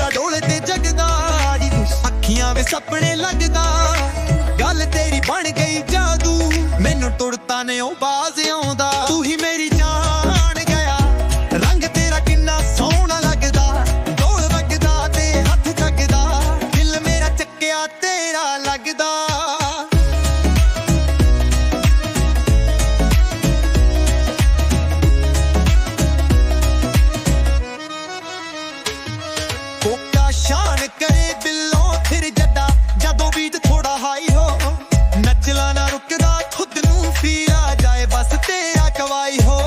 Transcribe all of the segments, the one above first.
ਮੇਰਾ ਢੋਲ ਤੇ ਜਗਦਾ ਜੀ, ਅੱਖੀਆਂ ਵੇ ਸੁਪਨੇ ਲੱਗਦਾ, ਗੱਲ ਤੇਰੀ ਬਣ ਗਈ ਜਾਦੂ, ਮੈਨੂੰ ਤੁਰਤਾ ਨੇ ਉਹ ਬਾਜ਼ ਆਉਂਦਾ। ਤੂੰ ਹੀ ਮੇਰੀ ਜਾਨ ਗਿਆ, ਰੰਗ ਤੇਰਾ ਕਿੰਨਾ ਸੋਹਣਾ ਲੱਗਦਾ, ਢੋਲ ਵੱਜਦਾ ਤੇ ਹੱਥ ਥੱਕਦਾ, ਦਿਲ ਮੇਰਾ ਚੱਕਿਆ ਤੇਰਾ ਲੱਗਦਾ। ਕੋਕਾ ਸ਼ਾਨ ਕਰੇ ਬਿੱਲੋਂ ਫਿਰ ਜੱਦਾ, ਜਦੋਂ ਬੀਟ ਥੋੜਾ ਹਾਈ ਹੋ, ਨੱਚਲਾ ਨਾ ਰੁਕਦਾ, ਖੁਦ ਨੂੰ ਫੀਲ ਆ ਜਾਏ ਬਸ ਤੇਰਾ ਕਵਾਈ ਹੋ।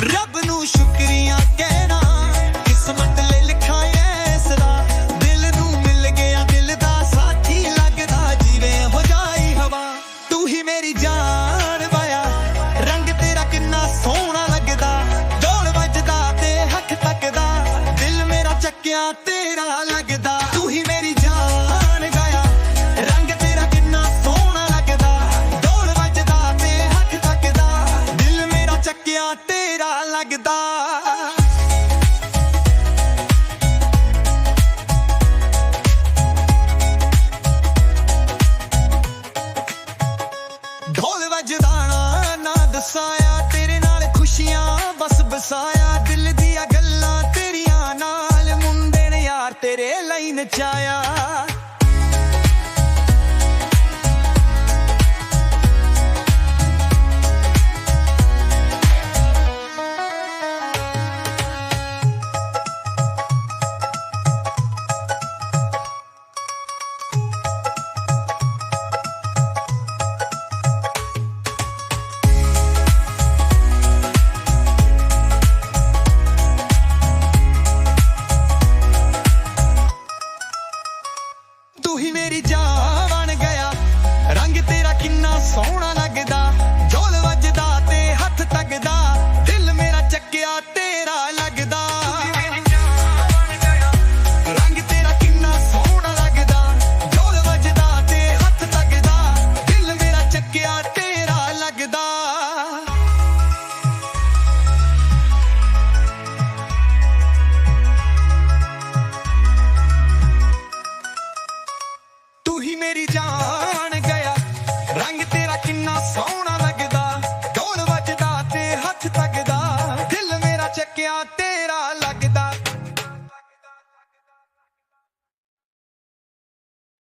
ਰੱਬ ਨੂੰ ਸ਼ੁਕਰੀਆ ਕਹਿਣਾ, ਕਿਸਮਤ ਲਈ ਲਿਖਾ ਇਸ ਦਾ, ਦਿਲ ਨੂੰ ਮਿਲ ਗਿਆ ਦਿਲ ਦਾ ਸਾਥੀ, ਲੱਗਦਾ ਜਿਵੇਂ ਹੋ ਜਾਈ ਹਵਾ। ਤੂੰ ਹੀ ਮੇਰੀ ਜਾਨ ਵਾਇਆ, ਰੰਗ ਤੇਰਾ ਕਿੰਨਾ ਸੋਹਣਾ ਲੱਗਦਾ, ਢੋਲ ਵੱਜਦਾ ਤੇ ਹੱਥ ਤੱਕਦਾ, ਦਿਲ ਮੇਰਾ ਚੱਕਿਆ ਤੇਰਾ ਲੱਗਦਾ। ਤੂੰ ਹੀ ਮੇਰੀ ਜਾਨ ਗਾਇਆ, ਰੰਗ ਤੇਰਾ ਕਿੰਨਾ ਸੋਹਣਾ ਲੱਗਦਾ, ਢੋਲ ਵੱਜਦਾ ਤੇ ਹੱਥ ਤੱਕਦਾ, ਦਿਲ ਮੇਰਾ ਚੱਕਿਆ ਤੇਰਾ ਲੱਗਦਾ। ਢੋਲ ਵੱਜਦਾ ਨਾ ਦਸਾਇਆ, ਤੇਰੇ ਨਾਲ ਖੁਸ਼ੀਆਂ ਬਸ ਬਸਾਇਆ, ਦਿਲ ਦੀਆਂ ਗੱਲਾਂ ਤੇਰੀਆਂ ਨਾਲ, ਮੁੰਡੇ ਨੇ ਯਾਰ ਤੇਰੇ ਲਈ ਨਚਾਇਆ।